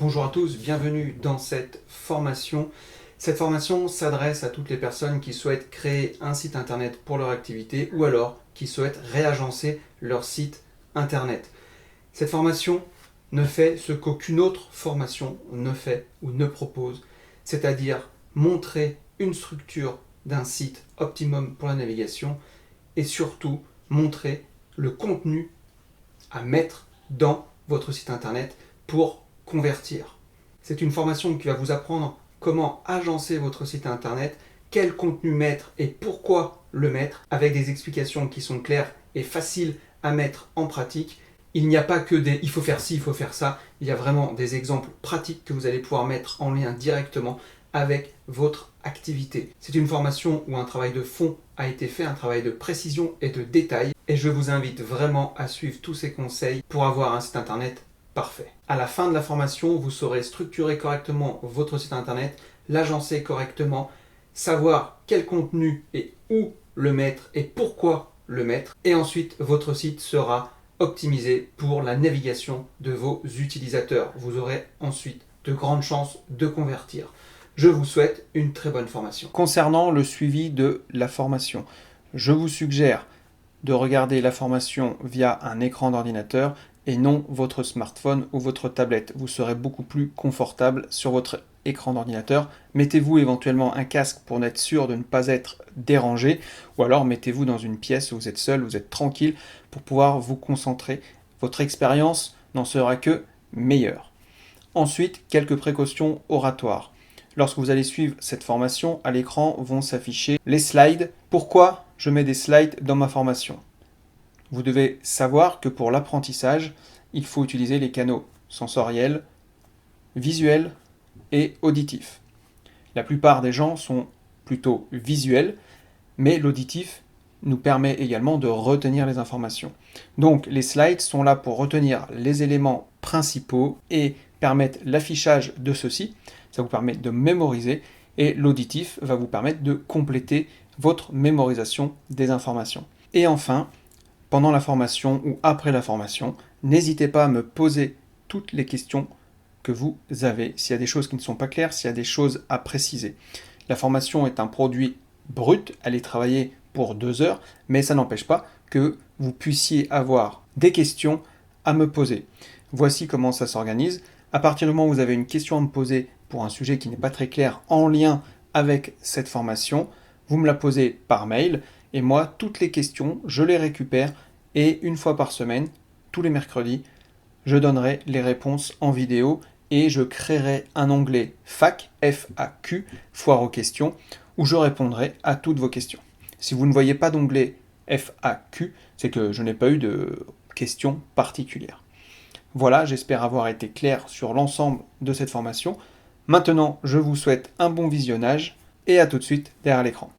Bonjour à tous, bienvenue dans cette formation. Cette formation s'adresse à toutes les personnes qui souhaitent créer un site internet pour leur activité ou alors qui souhaitent réagencer leur site internet. Cette formation ne fait ce qu'aucune autre formation ne fait ou ne propose, c'est-à-dire montrer une structure d'un site optimum pour la navigation et surtout montrer le contenu à mettre dans votre site internet pour convertir. C'est une formation qui va vous apprendre comment agencer votre site internet, quel contenu mettre et pourquoi le mettre, avec des explications qui sont claires et faciles à mettre en pratique. Il n'y a pas que des « il faut faire ci, il faut faire ça », il y a vraiment des exemples pratiques que vous allez pouvoir mettre en lien directement avec votre activité. C'est une formation où un travail de fond a été fait, un travail de précision et de détail, et je vous invite vraiment à suivre tous ces conseils pour avoir un site internet parfait. À la fin de la formation, vous saurez structurer correctement votre site internet, l'agencer correctement, savoir quel contenu et où le mettre et pourquoi le mettre, et ensuite votre site sera optimisé pour la navigation de vos utilisateurs. Vous aurez ensuite de grandes chances de convertir. Je vous souhaite une très bonne formation. Concernant le suivi de la formation, je vous suggère de regarder la formation via un écran d'ordinateur et non votre smartphone ou votre tablette. Vous serez beaucoup plus confortable sur votre écran d'ordinateur. Mettez-vous éventuellement un casque pour être sûr de ne pas être dérangé, ou alors mettez-vous dans une pièce où vous êtes seul, vous êtes tranquille pour pouvoir vous concentrer. Votre expérience n'en sera que meilleure. Ensuite, quelques précautions oratoires. Lorsque vous allez suivre cette formation, à l'écran vont s'afficher les slides. Pourquoi je mets des slides dans ma formation ? Vous devez savoir que pour l'apprentissage, il faut utiliser les canaux sensoriels, visuels et auditifs. La plupart des gens sont plutôt visuels, mais l'auditif nous permet également de retenir les informations. Donc les slides sont là pour retenir les éléments principaux et permettre l'affichage de ceux-ci. Ça vous permet de mémoriser et l'auditif va vous permettre de compléter votre mémorisation des informations. Et enfin, pendant la formation ou après la formation, n'hésitez pas à me poser toutes les questions que vous avez, s'il y a des choses qui ne sont pas claires, s'il y a des choses à préciser. La formation est un produit brut, elle est travaillée pour 2 heures, mais ça n'empêche pas que vous puissiez avoir des questions à me poser. Voici comment ça s'organise. À partir du moment où vous avez une question à me poser pour un sujet qui n'est pas très clair en lien avec cette formation, vous me la posez par mail et moi, toutes les questions, je les récupère et une fois par semaine, tous les mercredis, je donnerai les réponses en vidéo et je créerai un onglet FAQ, F-A-Q, foire aux questions, où je répondrai à toutes vos questions. Si vous ne voyez pas d'onglet FAQ, c'est que je n'ai pas eu de questions particulières. Voilà, j'espère avoir été clair sur l'ensemble de cette formation. Maintenant, je vous souhaite un bon visionnage et à tout de suite derrière l'écran.